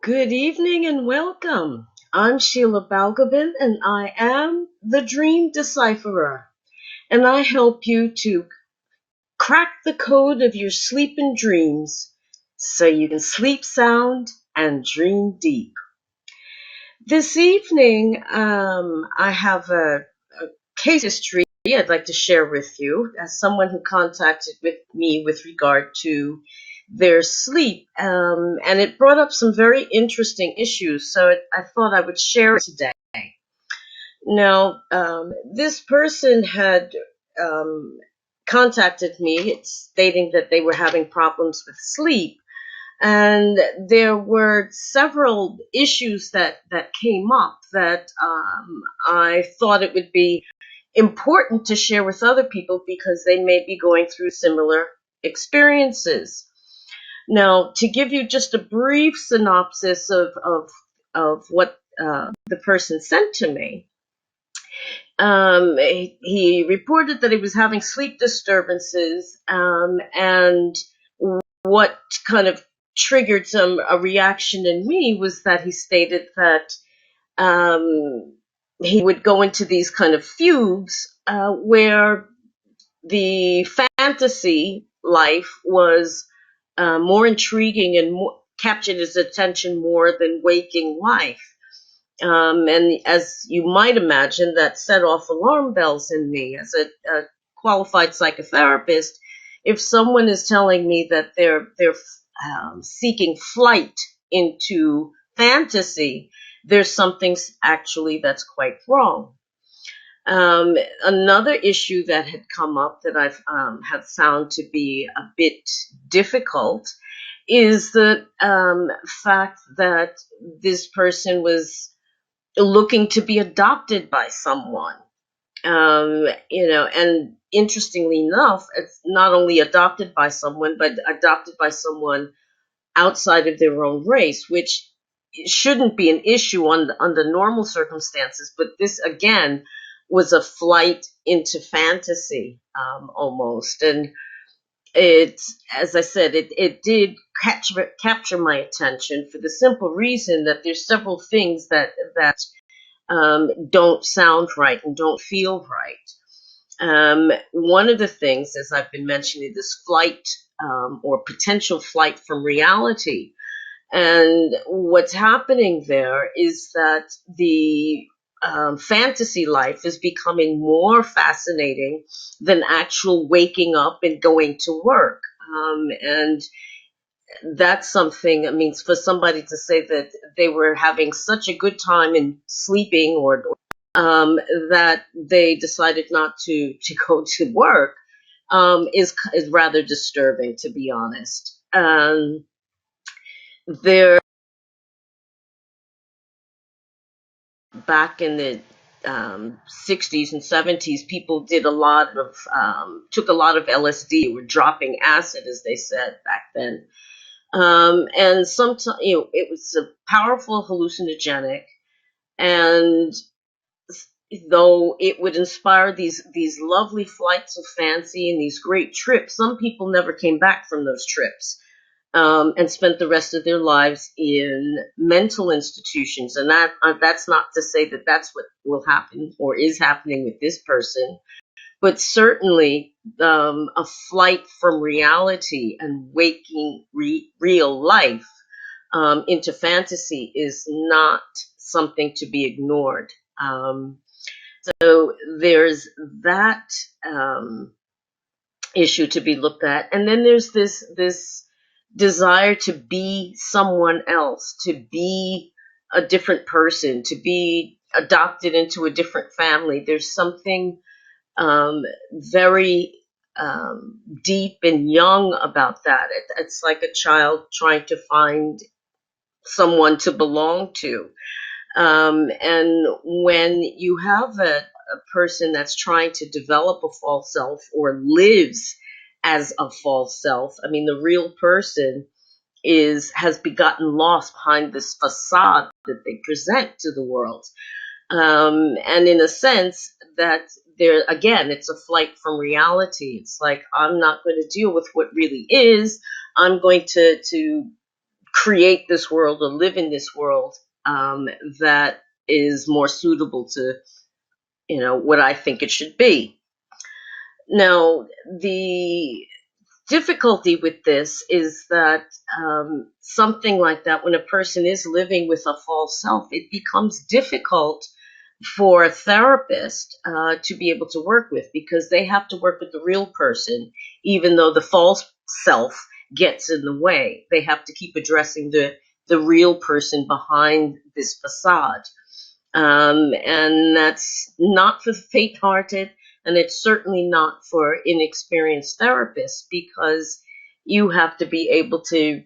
Good evening and welcome. I'm Sheila Balgobin and I am the Dream Decipherer. And I help you to crack the code of your sleeping dreams so you can sleep sound and dream deep. This evening, I have a case history I'd like to share with you as someone who contacted with me with regard to their sleep. And it brought up some very interesting issues, so I thought I would share it today. Now, this person had contacted me stating that they were having problems with sleep. And there were several issues that came up that I thought it would be important to share with other people because they may be going through similar experiences. Now, to give you just a brief synopsis of what the person sent to me, he reported that he was having sleep disturbances, and what kind of triggered a reaction in me was that he stated that he would go into these kind of fugues where the fantasy life was more intriguing and captured his attention more than waking life. And as you might imagine, that set off alarm bells in me as a qualified psychotherapist. If someone is telling me that they're seeking flight into fantasy, there's something actually that's quite wrong. Another issue that had come up that I've have found to be a bit difficult is the fact that this person was looking to be adopted by someone. And interestingly enough, it's not only adopted by someone, but adopted by someone outside of their own race, which shouldn't be an issue under normal circumstances. But this, again, was a flight into fantasy, almost. And as I said, it did capture my attention for the simple reason that there's several things that don't sound right and don't feel right. One of the things, as I've been mentioning, this flight or potential flight from reality. And what's happening there is that the fantasy life is becoming more fascinating than actual waking up and going to work. And that's something, I mean, for somebody to say that they were having such a good time in sleeping or that they decided not to go to work is rather disturbing, to be honest. There, back in the 60s and 70s, people did took a lot of LSD, were dropping acid, as they said back then. And sometimes, it was a powerful hallucinogenic, and though it would inspire these lovely flights of fancy and these great trips, some people never came back from those trips. And spent the rest of their lives in mental institutions. And that's not to say that that's what will happen or is happening with this person, but certainly a flight from reality and waking real life into fantasy is not something to be ignored. So there's that issue to be looked at. And then there's this desire to be someone else, to be a different person, to be adopted into a different family. There's something very deep and young about that. It's like a child trying to find someone to belong to. And when you have a person that's trying to develop a false self or lives as a false self, I mean, the real person has gotten lost behind this facade that they present to the world. And in a sense that again, it's a flight from reality. It's like, I'm not going to deal with what really is. I'm going to create this world or live in this world that is more suitable to, what I think it should be. Now, the difficulty with this is that something like that, when a person is living with a false self, it becomes difficult for a therapist to be able to work with, because they have to work with the real person, even though the false self gets in the way. They have to keep addressing the real person behind this facade. And that's not for the faint-hearted, and it's certainly not for inexperienced therapists, because you have to be able to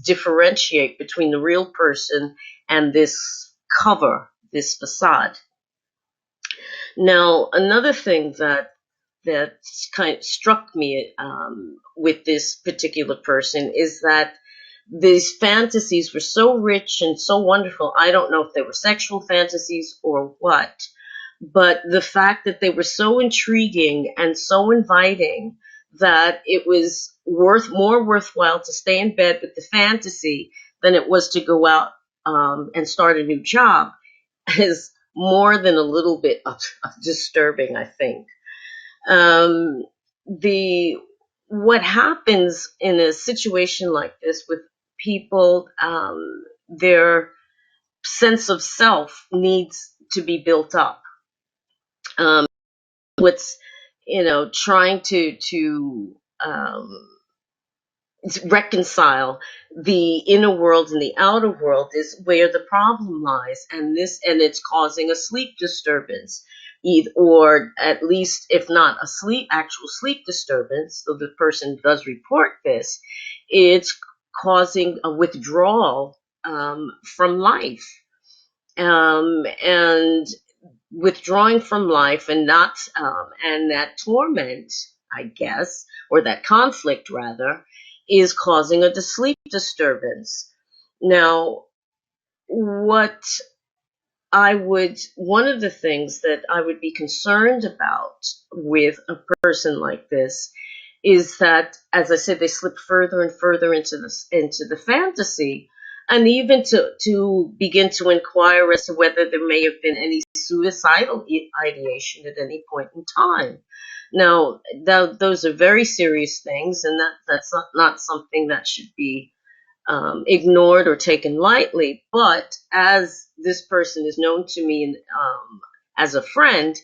differentiate between the real person and this cover, this facade. Now, another thing that kind of struck me with this particular person is that these fantasies were so rich and so wonderful. I don't know if they were sexual fantasies or what, but the fact that they were so intriguing and so inviting that it was more worthwhile to stay in bed with the fantasy than it was to go out and start a new job, is more than a little bit of disturbing, I think. Um, the What happens in a situation like this with people, their sense of self needs to be built up. What's trying to reconcile the inner world and the outer world is where the problem lies, and it's causing a sleep disturbance, or at least, if not actual sleep disturbance, though the person does report this, it's causing a withdrawal from life, and withdrawing from life, and not and that torment, I guess, or that conflict rather, is causing a sleep disturbance. Now, one of the things that I would be concerned about with a person like this is that, as I said, they slip further and further into the fantasy, and even to begin to inquire as to whether there may have been any suicidal ideation at any point in time. Now, those are very serious things, and that's not something that should be ignored or taken lightly. But as this person is known to me as a friend,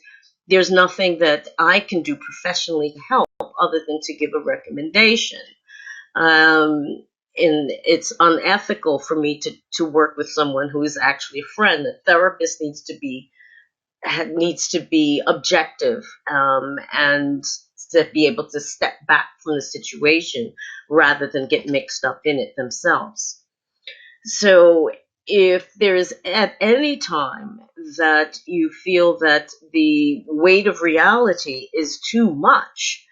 there's nothing that I can do professionally to help other than to give a recommendation. And it's unethical for me to work with someone who is actually a friend. The therapist needs to be objective, and to be able to step back from the situation rather than get mixed up in it themselves. So if there is at any time that you feel that the weight of reality is too much,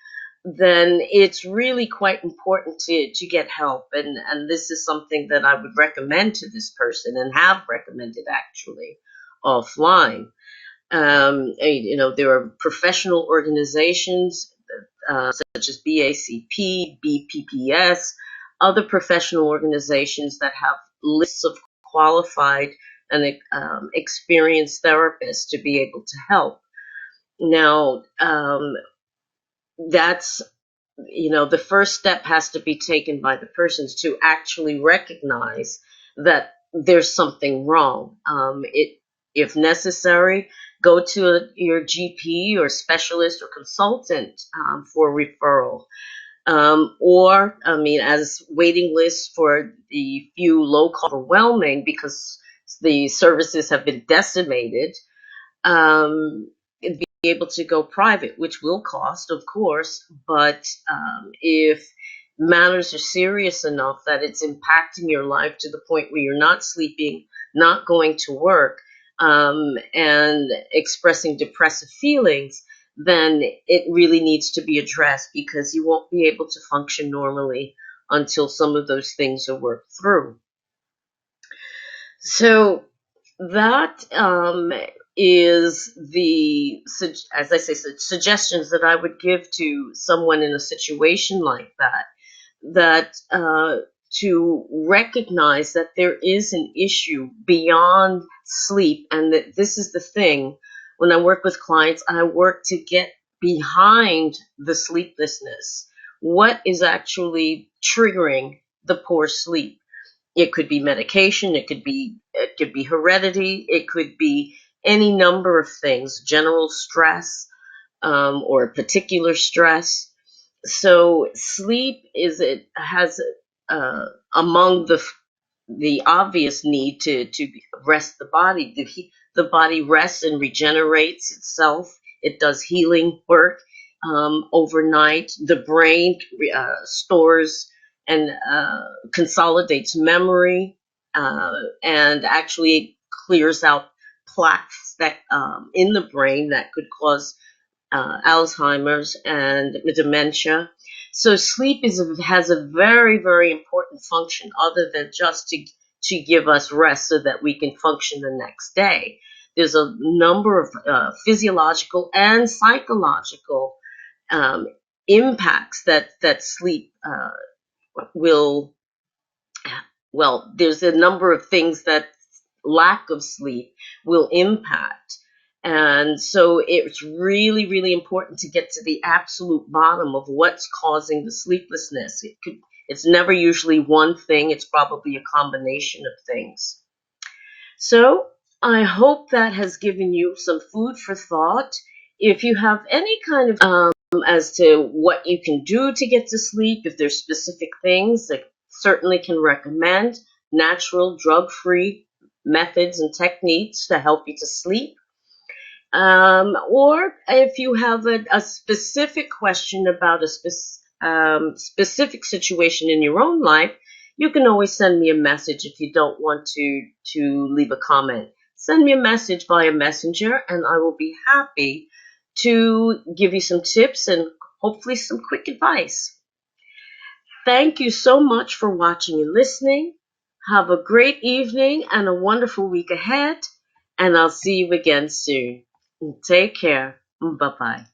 then it's really quite important to get help. And this is something that I would recommend to this person, and have recommended actually offline. There are professional organizations such as BACP, BPPS, other professional organizations that have lists of qualified and experienced therapists to be able to help. Now, that's the first step has to be taken by the persons to actually recognize that there's something wrong. If necessary, go to your GP or specialist or consultant for referral. As waiting lists for the few local overwhelming, because the services have been decimated, be able to go private, which will cost, of course, but if matters are serious enough that it's impacting your life to the point where you're not sleeping, not going to work, and expressing depressive feelings, then it really needs to be addressed, because you won't be able to function normally until some of those things are worked through. So that is as I say, suggestions that I would give to someone in a situation like that to recognize that there is an issue beyond sleep, and that this is the thing. When I work with clients, I work to get behind the sleeplessness. What is actually triggering the poor sleep? It could be medication, it could be heredity, it could be any number of things, general stress, or particular stress. So sleep is it has among the obvious need to rest the body. The body rests and regenerates itself. It does healing work overnight. The brain stores and consolidates memory, and actually clears out plaques that in the brain that could cause Alzheimer's and dementia. So sleep has a very, very important function other than just to give us rest so that we can function the next day. There's a number of physiological and psychological um, impacts that sleep will, well, there's a number of things that lack of sleep will impact. And so it's really, really important to get to the absolute bottom of what's causing the sleeplessness. It's never usually one thing, it's probably a combination of things. So I hope that has given you some food for thought. If you have any kind of as to what you can do to get to sleep, if there's specific things that certainly can recommend natural, drug-free methods and techniques to help you to sleep. Or if you have a specific question about a specific situation in your own life, you can always send me a message if you don't want to leave a comment. Send me a message via Messenger, and I will be happy to give you some tips and hopefully some quick advice. Thank you so much for watching and listening. Have a great evening and a wonderful week ahead, and I'll see you again soon. Take care. Bye-bye.